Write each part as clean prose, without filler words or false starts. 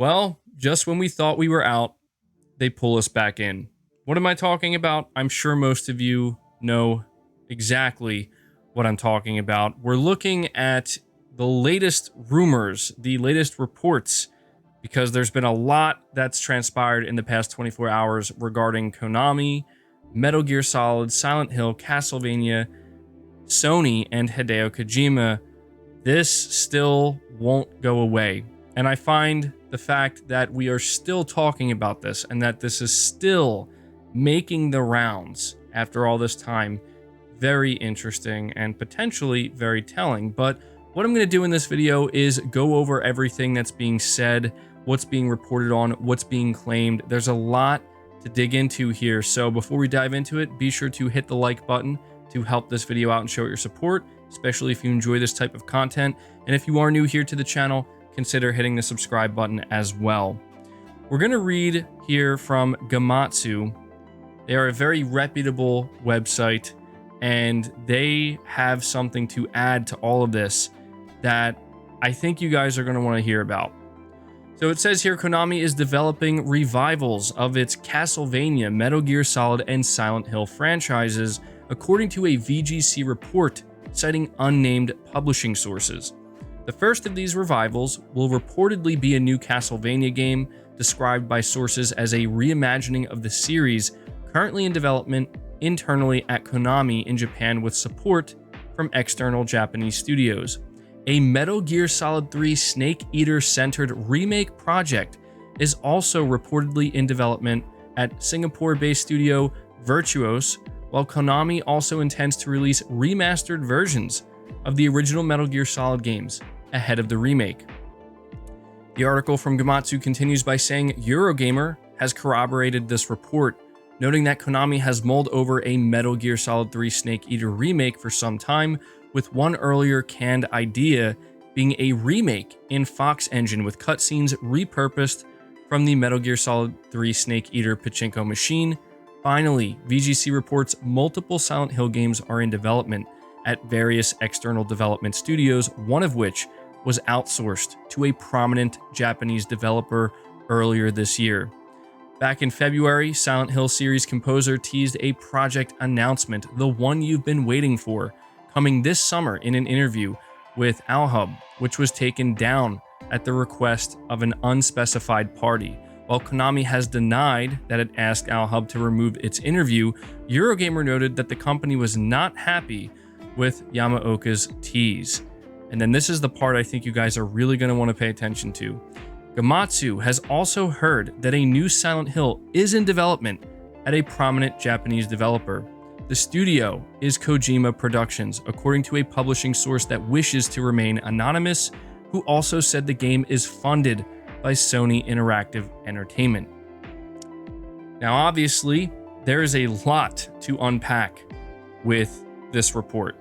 Well, just when we thought we were out, they pull us back in. What am I talking about? I'm sure most of you know exactly what I'm talking about. We're looking at the latest rumors, the latest reports, because there's been a lot that's transpired in the past 24 hours regarding Konami, Metal Gear Solid, Silent Hill, Castlevania, Sony, and Hideo Kojima. This still won't go away. And I find the fact that we are still talking about this and that this is still making the rounds after all this time very interesting and potentially very telling. But what I'm going to do in this video is go over everything that's being said, what's being reported on, what's being claimed. There's a lot to dig into here. So before we dive into it, be sure to hit the like button to help this video out and show your support, especially if you enjoy this type of content. And if you are new here to the channel, consider hitting the subscribe button as well. We're going to read here from Gematsu. They are a very reputable website, and they have something to add to all of this that I think you guys are going to want to hear about. So it says here, Konami is developing revivals of its Castlevania, Metal Gear Solid, and Silent Hill franchises, according to a VGC report citing unnamed publishing sources. The first of these revivals will reportedly be a new Castlevania game, described by sources as a reimagining of the series currently in development internally at Konami in Japan with support from external Japanese studios. A Metal Gear Solid 3 Snake Eater-centered remake project is also reportedly in development at Singapore-based studio Virtuos, while Konami also intends to release remastered versions of the original Metal Gear Solid games ahead of the remake. The article from Gematsu continues by saying Eurogamer has corroborated this report, noting that Konami has mulled over a Metal Gear Solid 3 Snake Eater remake for some time, with one earlier canned idea being a remake in Fox Engine with cutscenes repurposed from the Metal Gear Solid 3 Snake Eater pachinko machine. Finally, VGC reports multiple Silent Hill games are in development at various external development studios, one of which was outsourced to a prominent Japanese developer earlier this year. Back in February, Silent Hill series composer teased a project announcement, the one you've been waiting for, coming this summer in an interview with Alhub, which was taken down at the request of an unspecified party. While Konami has denied that it asked Alhub to remove its interview, Eurogamer noted that the company was not happy with Yamaoka's tease. And then this is the part I think you guys are really going to want to pay attention to. Gematsu has also heard that a new Silent Hill is in development at a prominent Japanese developer. The studio is Kojima Productions, according to a publishing source that wishes to remain anonymous, who also said the game is funded by Sony Interactive Entertainment. Now, obviously, there is a lot to unpack with this report,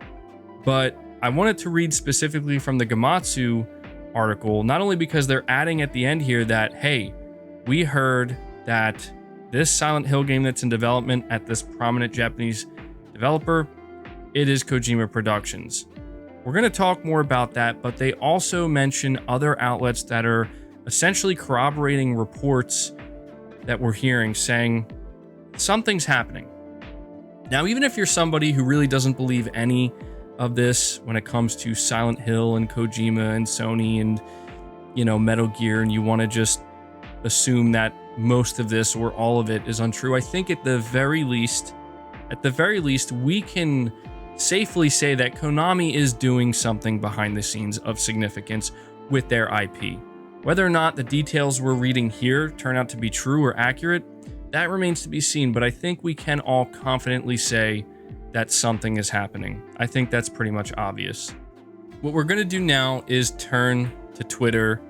but I wanted to read specifically from the Gematsu article, not only because they're adding at the end here that, hey, we heard that this Silent Hill game that's in development at this prominent Japanese developer, it is Kojima Productions. We're going to talk more about that, but they also mention other outlets that are essentially corroborating reports that we're hearing saying something's happening. Now, even if you're somebody who really doesn't believe any of this when it comes to Silent Hill and Kojima and Sony and, Metal Gear, and you want to just assume that most of this or all of it is untrue, I think at the very least, we can safely say that Konami is doing something behind the scenes of significance with their IP. Whether or not the details we're reading here turn out to be true or accurate, that remains to be seen, but I think we can all confidently say that something is happening. I think that's pretty much obvious. What we're going to do now is turn to Twitter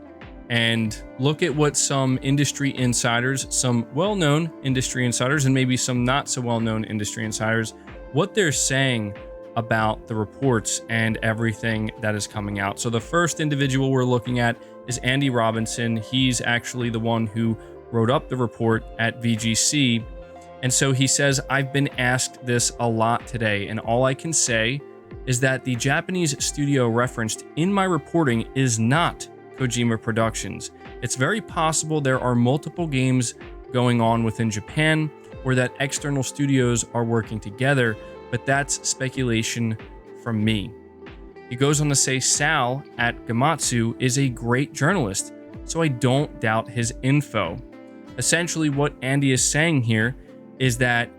and look at what some industry insiders, some well-known industry insiders, and maybe some not so well-known industry insiders, what they're saying about the reports and everything that is coming out. So the first individual we're looking at is Andy Robinson. He's actually the one who wrote up the report at VGC. And so he says, I've been asked this a lot today, and all I can say is that the Japanese studio referenced in my reporting is not Kojima Productions. It's very possible there are multiple games going on within Japan, or that external studios are working together, but that's speculation from me. He goes on to say Sal at Gematsu is a great journalist, so I don't doubt his info. Essentially, what Andy is saying here is that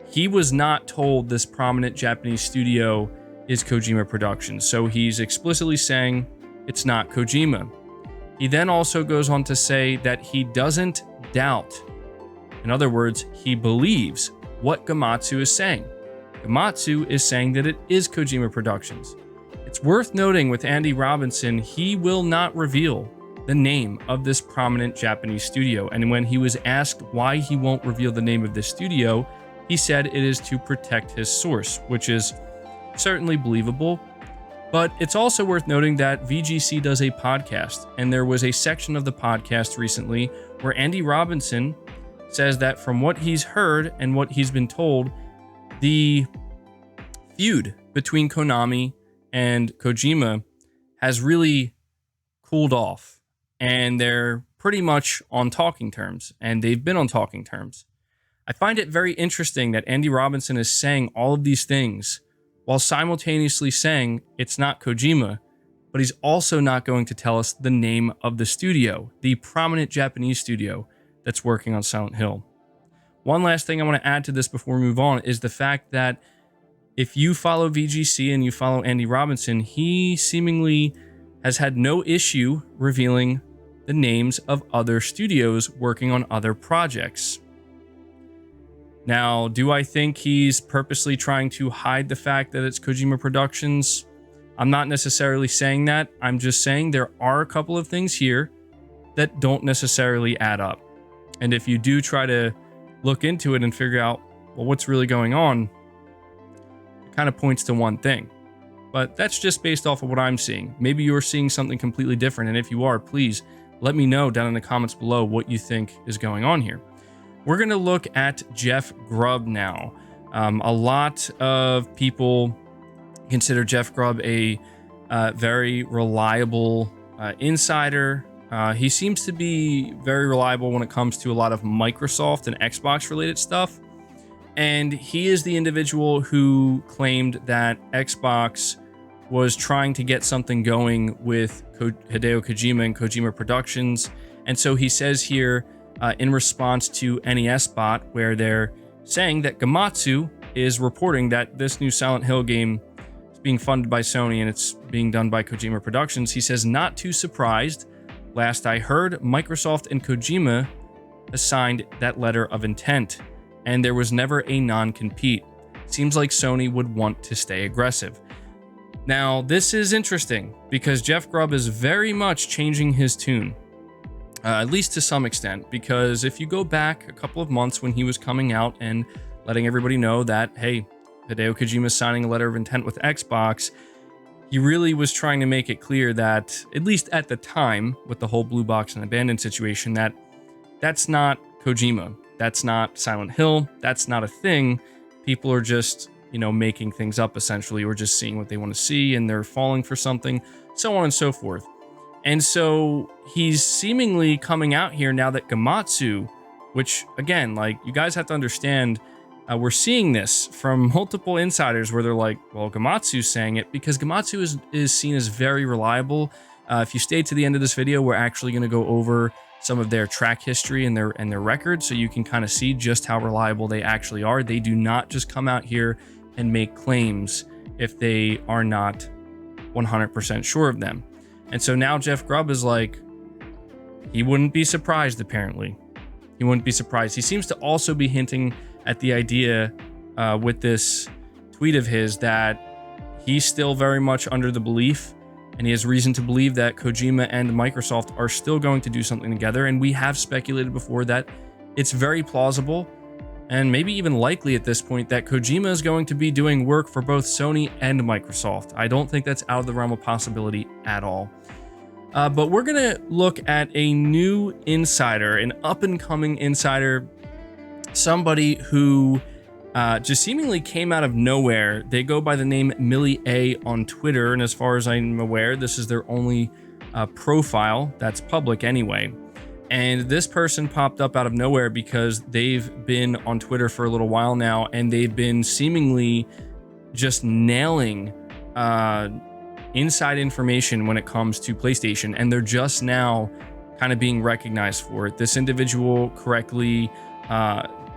he was not told this prominent Japanese studio is Kojima Productions, so he's explicitly saying it's not Kojima. He then also goes on to say that he doesn't doubt. In other words, he believes what Gematsu is saying. Gematsu is saying that it is Kojima Productions. It's worth noting with Andy Robinson, he will not reveal the name of this prominent Japanese studio. And when he was asked why he won't reveal the name of this studio, he said it is to protect his source, which is certainly believable. But it's also worth noting that VGC does a podcast, and there was a section of the podcast recently where Andy Robinson says that from what he's heard and what he's been told, the feud between Konami and Kojima has really cooled off, and they're pretty much on talking terms, and they've been on talking terms. I find it very interesting that Andy Robinson is saying all of these things while simultaneously saying it's not Kojima, but he's also not going to tell us the name of the studio, the prominent Japanese studio that's working on Silent Hill. One last thing I want to add to this before we move on is the fact that if you follow VGC and you follow Andy Robinson, he seemingly has had no issue revealing the names of other studios working on other projects. Now, do I think he's purposely trying to hide the fact that it's Kojima Productions? I'm not necessarily saying that. I'm just saying there are a couple of things here that don't necessarily add up. And if you do try to look into it and figure out, well, what's really going on, it kind of points to one thing. But that's just based off of what I'm seeing. Maybe you're seeing something completely different. And if you are, please let me know down in the comments below what you think is going on here. We're going to look at Jeff Grubb now. A lot of people consider Jeff Grubb a very reliable insider. He seems to be very reliable when it comes to a lot of Microsoft and Xbox related stuff. And he is the individual who claimed that Xbox was trying to get something going with Hideo Kojima and Kojima Productions. And so he says here, in response to NES Bot, where they're saying that Gematsu is reporting that this new Silent Hill game is being funded by Sony and it's being done by Kojima Productions. He says, not too surprised. Last I heard, Microsoft and Kojima assigned that letter of intent, and there was never a non-compete. Seems like Sony would want to stay aggressive. Now, this is interesting because Jeff Grubb is very much changing his tune. At least to some extent, because if you go back a couple of months when he was coming out and letting everybody know that, hey, Hideo Kojima is signing a letter of intent with Xbox, he really was trying to make it clear that, at least at the time, with the whole Blue Box and Abandoned situation, that that's not Kojima. That's not Silent Hill. That's not a thing. People are just, making things up, essentially, or just seeing what they want to see, and they're falling for something, so on and so forth. And so he's seemingly coming out here now that Gematsu, which again, you guys have to understand, we're seeing this from multiple insiders where they're like, well, Gematsu's saying it because Gematsu is seen as very reliable. If you stay to the end of this video, we're actually going to go over some of their track history and their records, so you can kind of see just how reliable they actually are. They do not just come out here and make claims if they are not 100% sure of them. And so now Jeff Grubb is like, he wouldn't be surprised, apparently. He wouldn't be surprised. He seems to also be hinting at the idea with this tweet of his that he's still very much under the belief, and he has reason to believe that Kojima and Microsoft are still going to do something together. And we have speculated before that it's very plausible and maybe even likely at this point that Kojima is going to be doing work for both Sony and Microsoft. I don't think that's out of the realm of possibility at all. But we're going to look at a new insider, an up-and-coming insider, somebody who just seemingly came out of nowhere. They go by the name Millie A on Twitter, and as far as I'm aware, this is their only profile that's public anyway. And this person popped up out of nowhere because they've been on Twitter for a little while now, and they've been seemingly just nailing inside information when it comes to PlayStation, and they're just now kind of being recognized for it. This individual correctly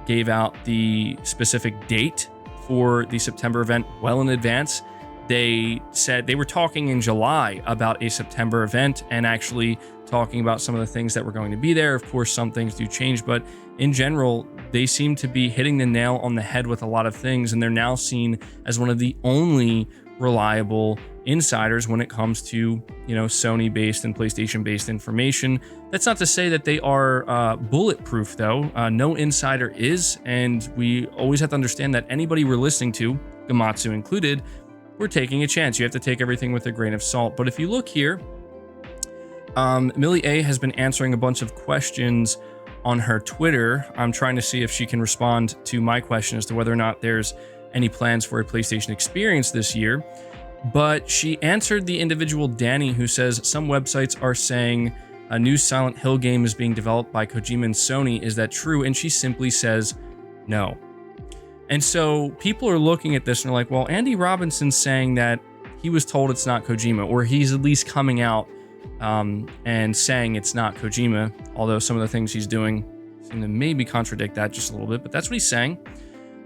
gave out the specific date for the September event well in advance. They said they were talking in July about a September event and actually talking about some of the things that were going to be there. Of course, some things do change, but in general, they seem to be hitting the nail on the head with a lot of things, and they're now seen as one of the only reliable insiders when it comes to, Sony-based and PlayStation-based information. That's not to say that they are bulletproof, though. No insider is, and we always have to understand that anybody we're listening to, Gematsu included, we're taking a chance. You have to take everything with a grain of salt. But if you look here, Millie A has been answering a bunch of questions on her Twitter. I'm trying to see if she can respond to my question as to whether or not there's any plans for a PlayStation experience this year. But she answered the individual Danny, who says some websites are saying a new Silent Hill game is being developed by Kojima and Sony. Is that true? And she simply says no. And so people are looking at this and are like, well, Andy Robinson's saying that he was told it's not Kojima, or he's at least coming out and saying it's not Kojima, although some of the things he's doing seem to maybe contradict that just a little bit, but that's what he's saying.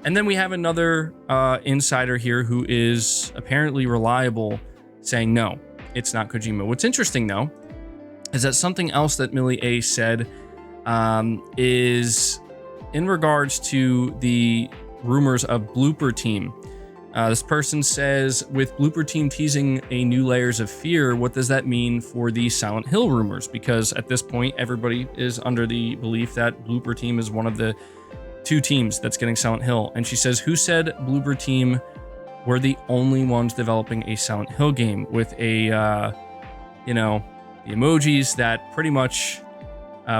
And then we have another insider here who is apparently reliable saying, no, it's not Kojima. What's interesting, though, is that something else that Millie A said is in regards to the rumors of Blooper Team. This person says, with Blooper Team teasing a new Layers of Fear, what does that mean for the Silent Hill rumors? Because at this point, everybody is under the belief that Blooper Team is one of the 2 teams that's getting Silent Hill. And she says, who said Blooper Team were the only ones developing a Silent Hill game? With a, the emojis that pretty much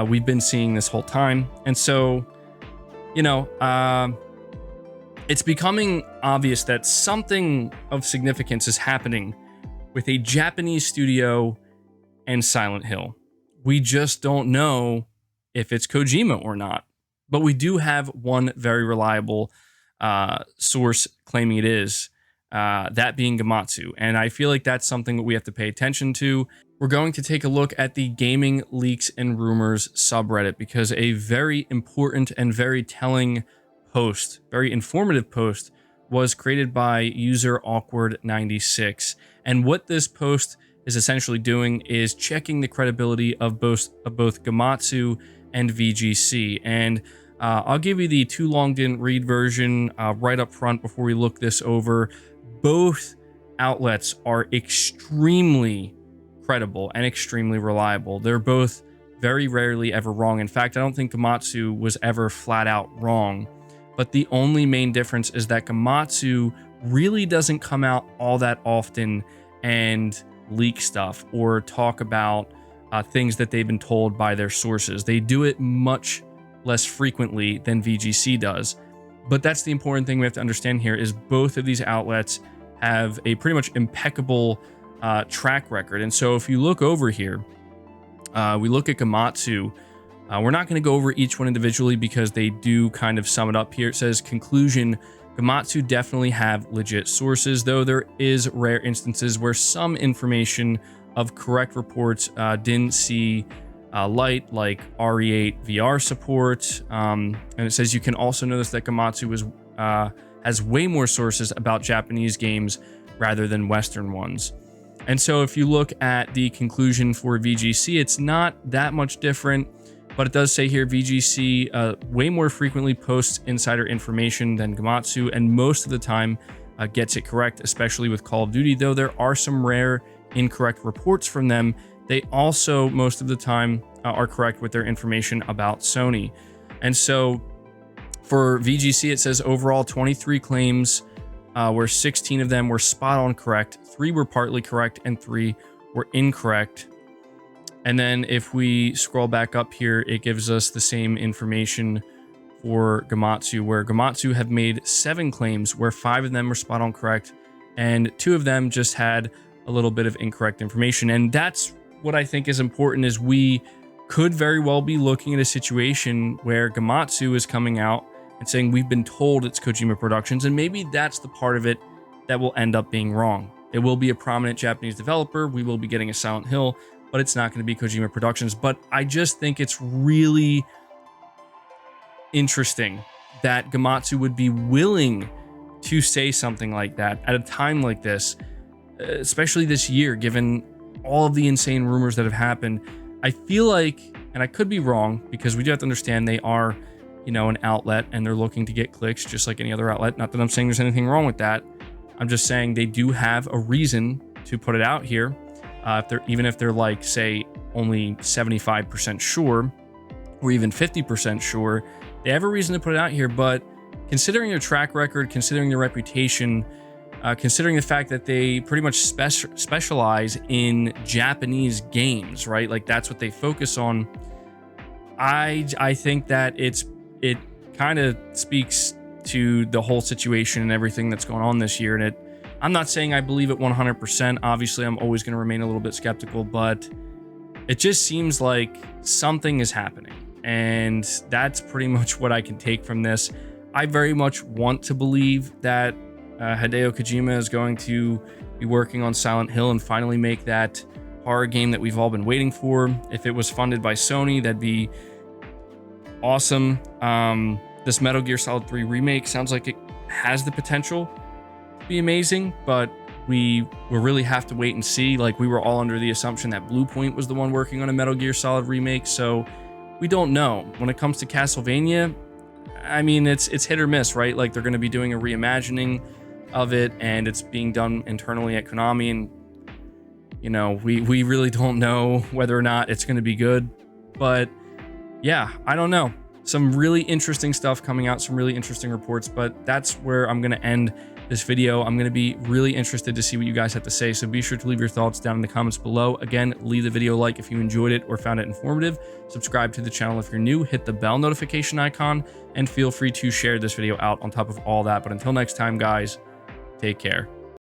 we've been seeing this whole time. And so, it's becoming obvious that something of significance is happening with a Japanese studio and Silent Hill. We just don't know if it's Kojima or not. But we do have one very reliable source claiming it is, that being Gematsu. And I feel like that's something that we have to pay attention to. We're going to take a look at the Gaming Leaks and Rumors subreddit, because a very important and very telling post, very informative post, was created by user Awkward96. And what this post is essentially doing is checking the credibility of both Gematsu and VGC. And I'll give you the too long didn't read version right up front before we look this over. Both outlets are extremely credible and extremely reliable. They're both very rarely ever wrong. In fact, I don't think Gematsu was ever flat out wrong. But the only main difference is that Gematsu really doesn't come out all that often and leak stuff or talk about things that they've been told by their sources. They do it much less frequently than VGC does. But that's the important thing we have to understand here, is both of these outlets have a pretty much impeccable track record. And so if you look over here, we look at Gematsu. We're not going to go over each one individually because they do kind of sum it up here. It says, conclusion, Gematsu definitely have legit sources, though there is rare instances where some information of correct reports didn't see light, like RE8 VR support. And it says you can also notice that Gematsu has way more sources about Japanese games rather than Western ones. And so if you look at the conclusion for VGC, it's not that much different, but it does say here VGC way more frequently posts insider information than Gematsu, and most of the time gets it correct, especially with Call of Duty, though there are some rare incorrect reports from them. They also, most of the time, are correct with their information about Sony. And so for VGC, it says overall 23 claims, where 16 of them were spot on correct, 3 were partly correct, and 3 were incorrect. And then if we scroll back up here, it gives us the same information for Gematsu, where Gematsu have made 7 claims, where 5 of them were spot on correct, and 2 of them just had a little bit of incorrect information. And that's what I think is important, is we could very well be looking at a situation where Gematsu is coming out and saying, we've been told it's Kojima Productions, and maybe that's the part of it that will end up being wrong. It will be a prominent Japanese developer, we will be getting a Silent Hill, but it's not going to be Kojima Productions. But I just think it's really interesting that Gematsu would be willing to say something like that at a time like this, especially this year, given all of the insane rumors that have happened. I feel like, and I could be wrong, because we do have to understand they are, you know, an outlet and they're looking to get clicks just like any other outlet. Not that I'm saying there's anything wrong with that. I'm just saying they do have a reason to put it out here. Even if they're like, say, only 75% sure, or even 50% sure, they have a reason to put it out here. But considering their track record, considering their reputation, considering the fact that they pretty much specialize in Japanese games, right? Like that's what they focus on. I think that it kind of speaks to the whole situation and everything that's going on this year. And I'm not saying I believe it 100%. Obviously, I'm always going to remain a little bit skeptical, but it just seems like something is happening. And that's pretty much what I can take from this. I very much want to believe that Hideo Kojima is going to be working on Silent Hill and finally make that horror game that we've all been waiting for. If it was funded by Sony, that'd be awesome. This Metal Gear Solid 3 remake sounds like it has the potential to be amazing, but we will really have to wait and see. Like, we were all under the assumption that Bluepoint was the one working on a Metal Gear Solid remake, so we don't know. When it comes to Castlevania, I mean, it's hit or miss, right? Like, they're going to be doing a reimagining of it, and it's being done internally at Konami, and you know, we really don't know whether or not it's going to be good. But yeah, I don't know. Some really interesting stuff coming out, some really interesting reports, but that's where I'm going to end this video. I'm going to be really interested to see what you guys have to say, so be sure to leave your thoughts down in the comments below. Again, leave the video a like if you enjoyed it or found it informative. Subscribe to the channel if you're new, hit the bell notification icon, and feel free to share this video out on top of all that. But until next time, guys, take care.